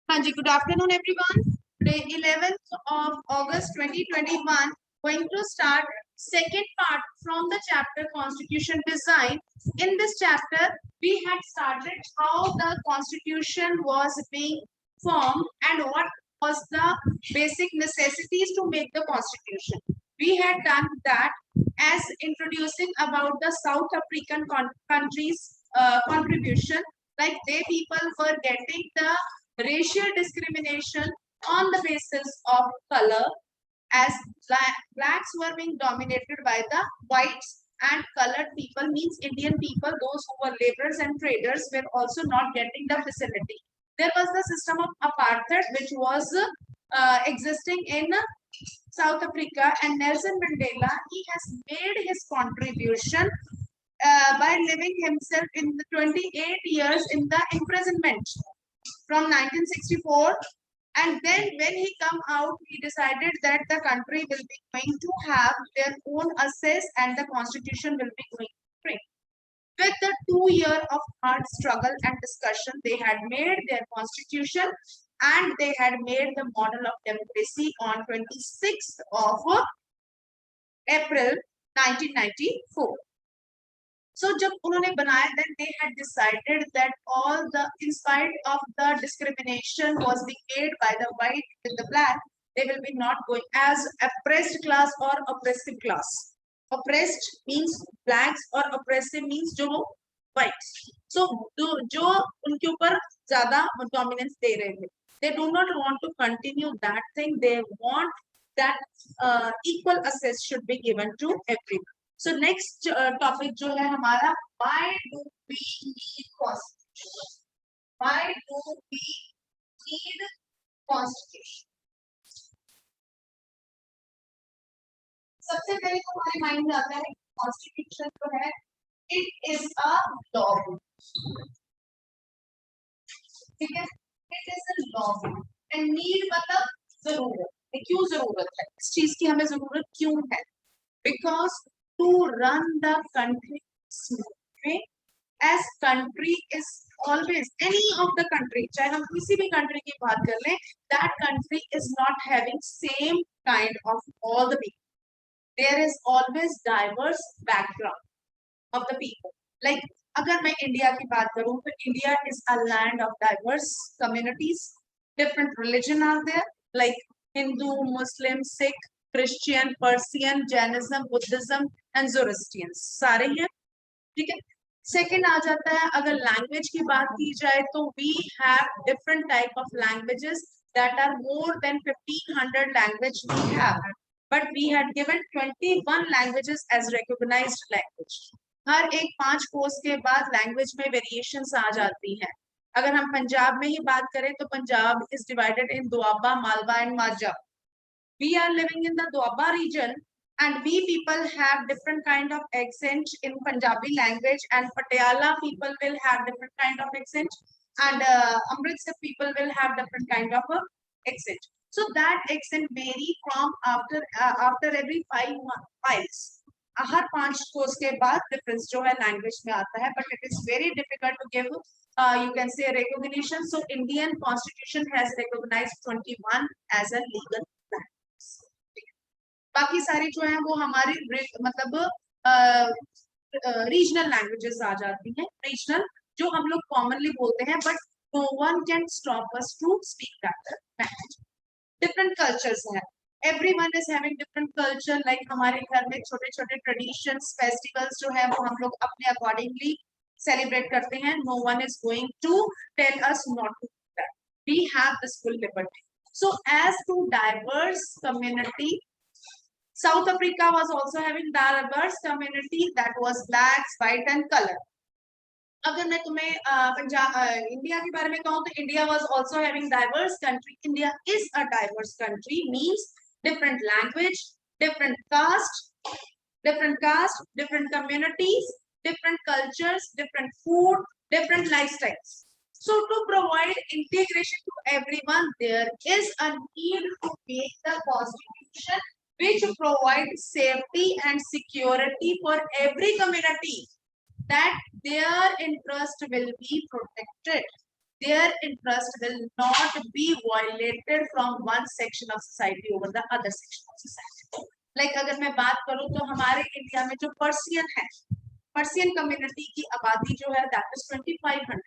हाँ जी, good afternoon everyone. Today 11th of August 2021 going to start second part from the chapter Constitution Design. In this chapter we had started how the constitution was being formed and what was the basic necessities to make the constitution. We had done that as introducing about the South African countries contribution, like they people were getting the racial discrimination on the basis of color, as blacks were being dominated by the whites, and colored people means Indian people, those who were laborers and traders, were also not getting the facility. There was the system of apartheid which was existing in South Africa, and Nelson Mandela, he has made his contribution by living himself in the 28 years in the imprisonment from 1964. And then when he come out, he decided that the country will be going to have their own assess and the constitution will be going to frame. With the 2 year of hard struggle and discussion, they had made their constitution and they had made the model of democracy on 26th of April 1994. So जब उन्होंने बनाया, then they had decided that all the, in spite of the discrimination was being made by the white with the black, they will be not going as oppressed class or oppressive class. Oppressed means blacks or oppressive means जो whites. So जो उनके ऊपर ज़्यादा dominance दे रहे थे, they do not want to continue that thing. They want that equal access should be given to everyone. So next topic जो है हमारा, why do we need constitution? Why do we need constitution? सबसे पहले तो हमारे mind में आता है कॉन्स्टिट्यूशन जो है it is a law book, ठीक है, it is a law book and need मतलब जरूरत है। क्यों जरूरत है इस चीज की, हमें जरूरत क्यों है? Because to run the country smoothly, as country is always, any of the country, चाहे हम किसी भी country की बात कर लें, that country is not having same kind of all the people. There is always diverse background of the people. Like अगर मैं इंडिया की बात करूं तो India is a land of diverse communities. Different religion are there, like Hindu, Muslim, Sikh, Christian, Persian, Jainism, Buddhism and Zoroastrian, सारे हैं, ठीक है। सेकेंड आ जाता है अगर लैंग्वेज की बात की जाए तो we have different type of languages that are more than 1500 language we have, but we had given 21 languages as recognized language. हर एक 5 कोर्स के बाद लैंग्वेज में वेरिएशंस आ जाती हैं। अगर हम पंजाब में ही बात करें तो Punjab is divided in Doaba, Malwa and माझा. We are living in the Doaba region and we people have different kind of accent in Punjabi language, and Patiala people will have different kind of accent, and Amritsar people will have different kind of accent. So that accent vary from after every 5 miles. हर 5 course के बाद difference जो है language में आता है, but it is very difficult to give you can say recognition. So Indian constitution has recognized 21 as a legal language. बाकी सारी जो है वो हमारी मतलब रीजनल लैंग्वेजेस आ जाती हैं, रीजनल जो हम लोग कॉमनली बोलते हैं, but no one can stop us to speak that language. Different cultures हैं, everyone is having different culture. Like हमारे घर में छोटे छोटे traditions, festivals जो है वो हम लोग अपने accordingly celebrate करते हैं. No one is going to tell us not to do that. We have this full liberty. So as to diverse community, South Africa was also having diverse community, that was blacks, white and color. अगर मैं तुम्हें Punjab India के बारे में कहूँ तो India was also having diverse country. India is a diverse country, means different language, different caste, different communities, different cultures, different food, different lifestyles. So to provide integration to everyone, there is a need to make the constitution which provides safety and security for every community, that their interest will be protected. their interest will not be violated from one section of society over the other section of society. Like अगर मैं बात करूं तो हमारे India में जो Persian है, Persian community की आबादी जो है that is 2500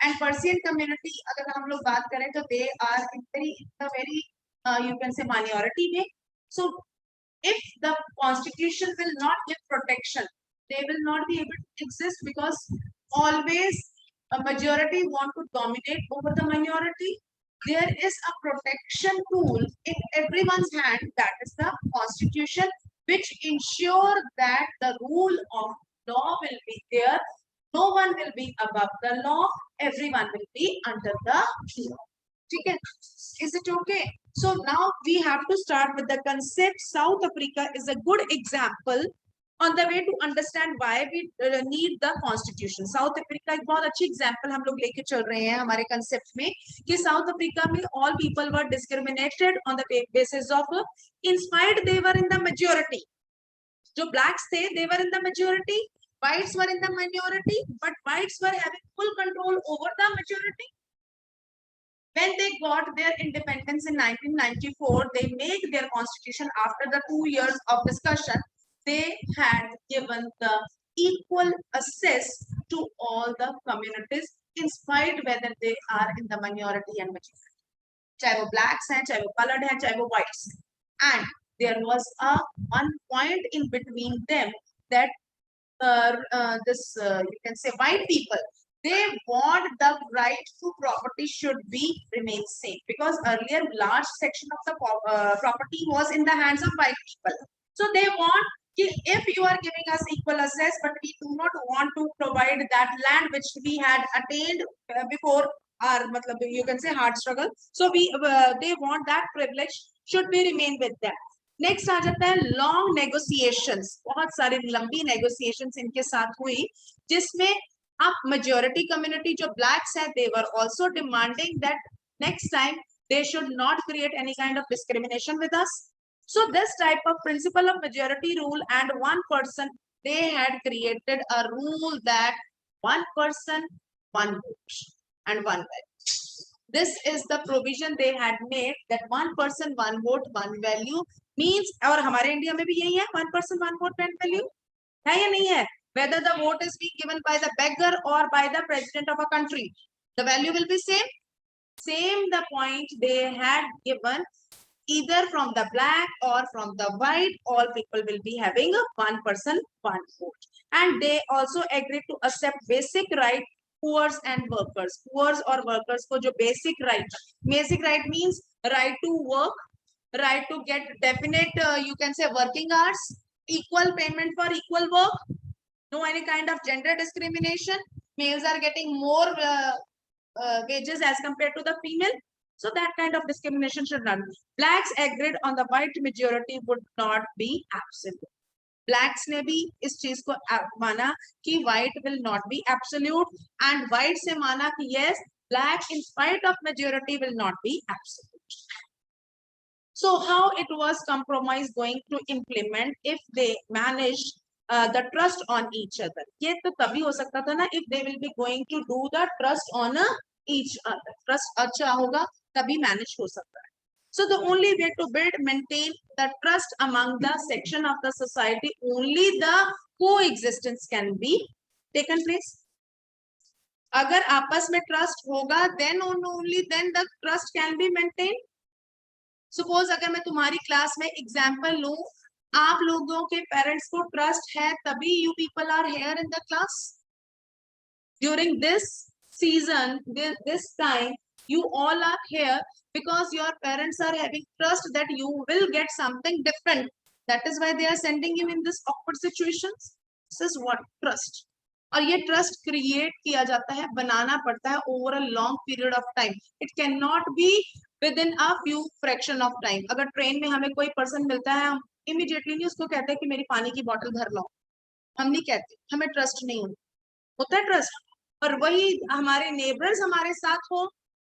and Persian community अगर हम लोग बात करें तो they are very you can say minority में. So if the constitution will not give protection, they will not be able to exist because always a majority want to dominate over the minority. There is a protection tool in everyone's hand, that is the constitution, which ensure that the rule of law will be there. No one will be above the law. Everyone will be under the law. Okay? Is it okay? So now we have to start with the concept. South Africa is a good example on the way to understand why we need the constitution. South Africa एक बहुत अच्छी example हम लोग लेके चल रहे हैं हमारे concept में कि South Africa में all people were discriminated on the basis of, in spite they were in the majority. जो blacks थे they were in the majority, whites were in the minority, but whites were having full control over the majority. When they got their independence in 1994, they made their constitution after the 2 years of discussion. They had given the equal access to all the communities, in spite whether they are in the minority and majority. चाहे वो blacks हैं, चाहे वो colored हैं, चाहे वो whites. And there was a one point in between them that you can say white people, they want the right to property should be remain same, because earlier large section of the property was in the hands of white people. So they want, if you are giving us equal access, but we do not want to provide that land which we had attained before our, you can say hard struggle. So they want that privilege should be remain with them. Next आ जाता है long negotiations. बहुत सारी लंबी negotiations इनके साथ हुई, जिसमें अब मेजॉरिटी कम्युनिटी जो ब्लैक्स है they were also demanding that next time they should not create any kind of discrimination with us. So this type of principle of majority rule and one person, they had created a rule that one person, one vote and one value. This is the provision they had made, that one person, one vote, one value means, और हमारे India में भी यही है, one person, one vote, one value है या नहीं है? Whether the vote is being given by the beggar or by the president of a country, the value will be same. Same the point they had given, either from the black or from the white, all people will be having a one person, one vote. And they also agreed to accept basic right, poors and workers. Poors or workers को जो basic right means right to work, right to get definite, you can say working hours, equal payment for equal work, no any kind of gender discrimination. Males are getting more wages as compared to the female. So that kind of discrimination should not be. Blacks agreed on the white majority would not be absolute. Blacks ने भी इस चीज को माना कि white will not be absolute, and white से माना कि yes, black in spite of majority will not be absolute. So how it was compromise going to implement if they manage the trust on each other? ये तो तभी हो सकता था ना, if they will be going to do the trust on each other. Trust अच्छा होगा तभी manage हो सकता है. So the only way to maintain the trust among the section of the society, only the coexistence can be taken place. अगर आपस में trust होगा, then only then the trust can be maintained. Suppose अगर मैं तुम्हारी class में example लूं, आप लोगों के पेरेंट्स को ट्रस्ट है तभी you people are here in the class. During this season, this time, you all are here because your parents are having trust that you will get something different. That is why they are sending you in this awkward situations. This is what trust. और ये trust create किया जाता है, बनाना पड़ता है over a long period of time. It can not be with in a few fraction of time. अगर train में हमें कोई पर्सन मिलता है, हम इमीडिएटली नहीं उसको कहते हैं कि मेरी पानी की बोतल भर लो. हम नहीं कहते, हमें ट्रस्ट नहीं होता है ट्रस्ट. और वही हमारे नेबर्स हमारे साथ हो,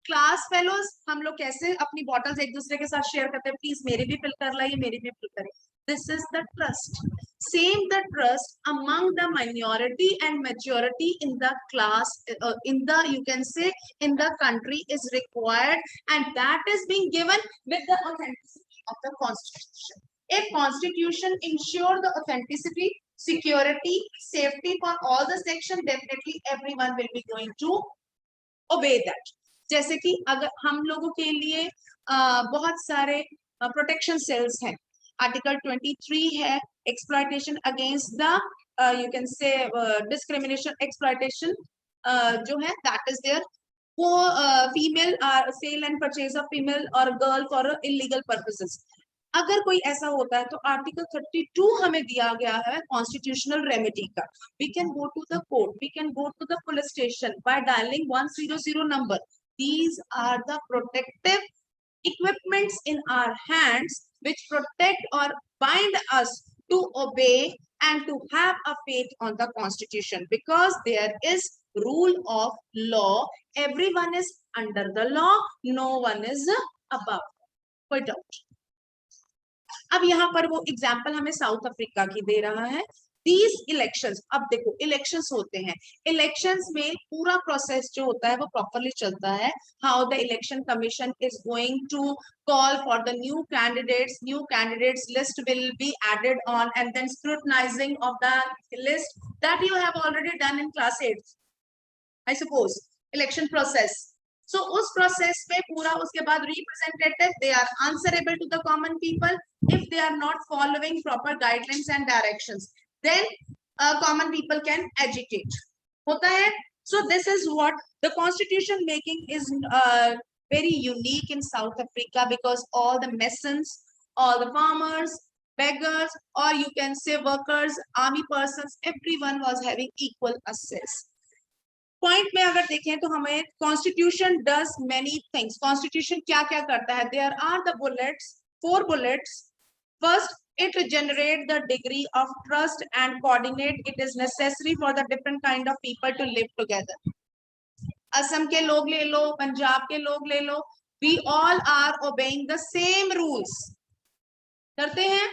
क्लास फेलोज, हम लोग कैसे अपनी बॉटल्स एक दूसरे के साथ शेयर करते हैं, प्लीज मेरी भी फिल कर लाइए, मेरी भी फिल करें. This is the trust. same the trust among the minority and majority in the class, in the, you can say, in the country is required, and that is being given with the authenticity of the constitution. If constitution ensure the authenticity, security, safety for all the section, definitely everyone will be going to obey that. जैसे कि अगर हम लोगों के लिए बहुत सारे protection sales हैं, आर्टिकल 23 है, exploitation against the you can say discrimination exploitation जो है दैट इज देयर, वो female sale and purchase of female और गर्ल फॉर इलीगल पर्पसेस। अगर कोई ऐसा होता है तो आर्टिकल 32 हमें दिया गया है कॉन्स्टिट्यूशनल रेमेडी का। We can go to the court, we can go to the police station by dialling 100 number. These are the protective equipments in our hands which protect or bind us to obey and to have a faith on the constitution, because there is rule of law. Everyone is under the law, no one is above. कोई doubt? अब यहाँ पर वो example हमें south Africa की दे रहा है। These elections, अब देखो इलेक्शंस होते हैं, इलेक्शंस में पूरा प्रोसेस जो होता है वो प्रॉपरली चलता है। How the election commission is going to call for the new candidates list will be added on, and then scrutinising of the list that you have already done in class 8 I suppose, election process. So उस process में पूरा, उसके बाद representative they are answerable to the common people if they are not following proper guidelines and directions, then common people can agitate होता है। So this is what the constitution making is very unique in South Africa, because all the masons, all the farmers, beggars, or you can say workers, army persons, everyone was having equal access. Point में अगर देखें तो हमें constitution does many things. Constitution क्या क्या करता है? There are the bullets, 4 bullets. First, it generate the degree of trust and coordinate. It is necessary for the different kind of people to live together. Assam के लोग ले लो, पंजाब के लोग ले लो, we all are obeying the same rules. करते हैं?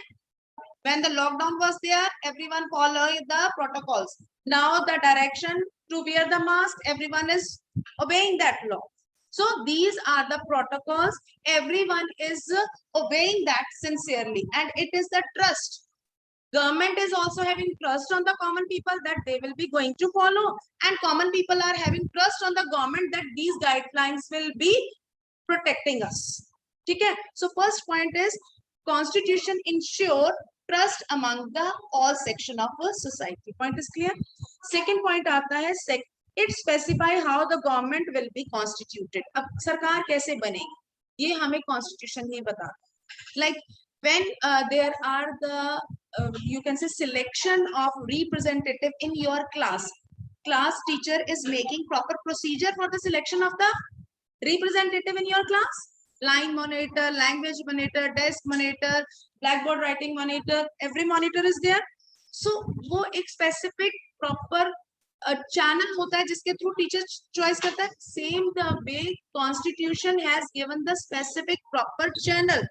When the lockdown was there, everyone followed the protocols. Now the direction to wear the mask, everyone is obeying that law. So these are the protocols. Everyone is obeying that sincerely, and it is the trust. Government is also having trust on the common people that they will be going to follow, and common people are having trust on the government that these guidelines will be protecting us. Okay? So first point is constitution ensure trust among the all section of a society. Point is clear? Second point आता है, it specify how the government will be constituted. अब सरकार कैसे बनेगी ये हमें constitution ही बताता है. Like when there are the you can say selection of representative in your class teacher is making proper procedure for the selection of the representative in your class. Line monitor, language monitor, desk monitor, blackboard writing monitor, every monitor is there. So वो एक specific proper channel होता है जिसके through teacher choice करता है. Same the way constitution has given the specific proper channel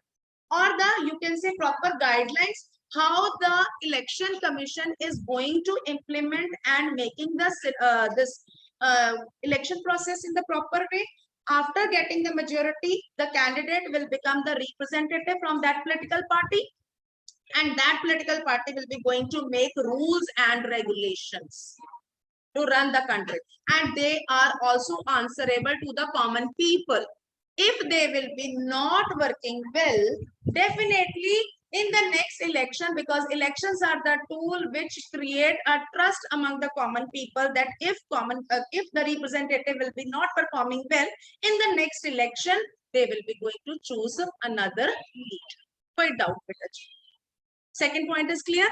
or the you can say proper guidelines how the election commission is going to implement and making this election process in the proper way. After getting the majority, the candidate will become the representative from that political party, and that political party will be going to make rules and regulations to run the country, and they are also answerable to the common people. If they will be not working well, definitely in the next election, because elections are the tool which create a trust among the common people that if the representative will be not performing well in the next election, they will be going to choose another leader. कोई doubt बेटा जी? Second point is clear.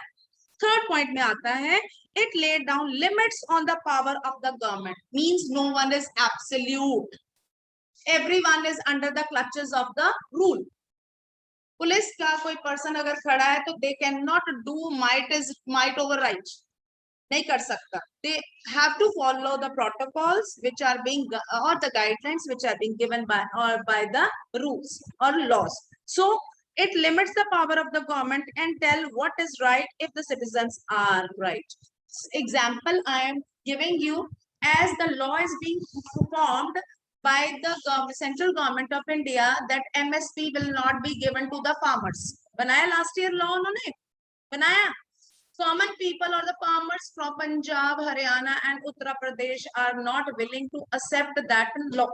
Third point में आता है, it laid down limits on the power of the government. Means no one is absolute. Everyone is under the clutches of the rule. Police का कोई person अगर खड़ा है तो they cannot do might override, नहीं कर सकता. They have to follow the protocols which are being or the guidelines which are being given by the rules or laws. So It limits the power of the government and tell what is right if the citizens are right. Example I am giving you, as the law is being formed by the central government of India that MSP will not be given to the farmers. बनाया last year law उन्होंने बनाया. Common people or the farmers from Punjab, Haryana and Uttar Pradesh are not willing to accept that law.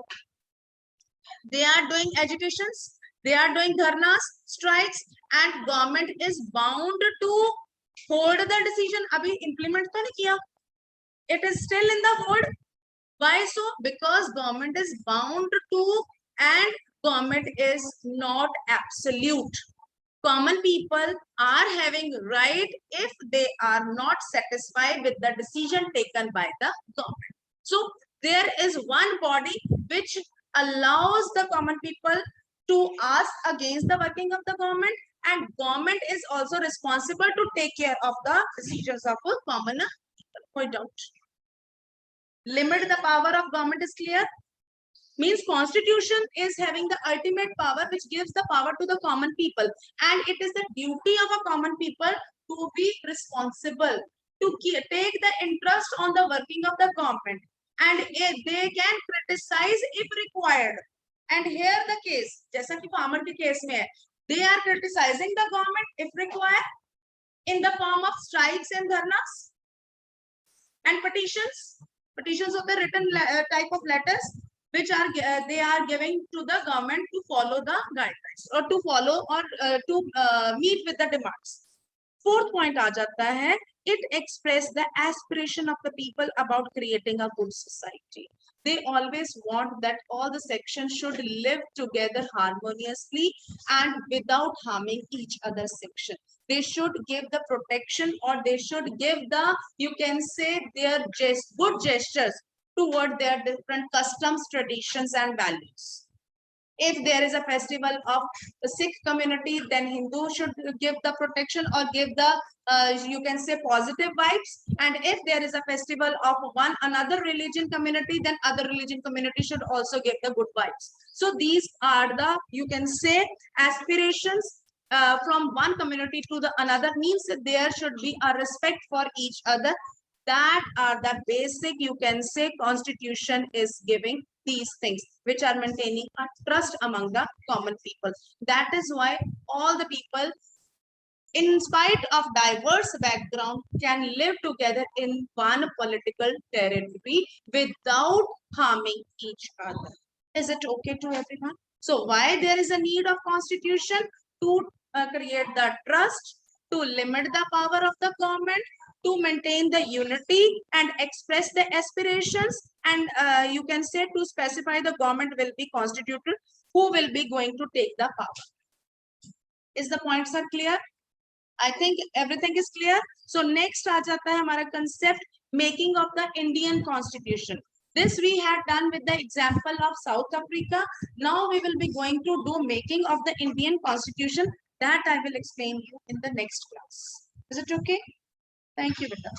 They are doing agitations, they are doing dharnas, strikes, and government is bound to hold the decision. Abhi implement to nahi kiya. It is still in the hold. Why so? Because government is bound to, and government is not absolute. Common people are having right if they are not satisfied with the decision taken by the government. So there is one body which allows the common people to ask against the working of the government, and government is also responsible to take care of the decisions of a common people. Limit the power of government is clear. Means constitution is having the ultimate power which gives the power to the common people, and it is the duty of a common people to be responsible, to take the interest on the working of the government, and they can criticize if required. And here the case, जैसा कि farmer के case में है, they are criticizing the government if required in the form of strikes and dharnas and petitions of the written type of letters which are they are giving to the government to follow the guidelines or to follow or to meet with the demands. Fourth point aa jata hai, it express the aspiration of the people about creating a good society. They always want that all the sections should live together harmoniously and without harming each other section. They should give the protection, or they should give the, you can say, their good gestures toward their different customs, traditions and values. If there is a festival of the Sikh community, then Hindu should give the protection or give the, you can say, positive vibes. And if there is a festival of another religion community, then other religion community should also give the good vibes. So these are the, you can say, aspirations from one community to the another, means that there should be a respect for each other. That are the basic, you can say, constitution is giving these things which are maintaining a trust among the common people. That is why all the people, in spite of diverse background, can live together in one political territory without harming each other. Is it okay to everyone? So why there is a need of constitution? To create the trust, to limit the power of the government, to maintain the unity and express the aspirations, and you can say to specify the government will be constituted, who will be going to take the power. Is the points are clear? I think everything is clear. So next aa jata hai hamara concept, making of the Indian constitution. This we had done with the example of South Africa. Now we will be going to do making of the Indian constitution. That I will explain you in the next class. Is it okay? Thank you, Vita.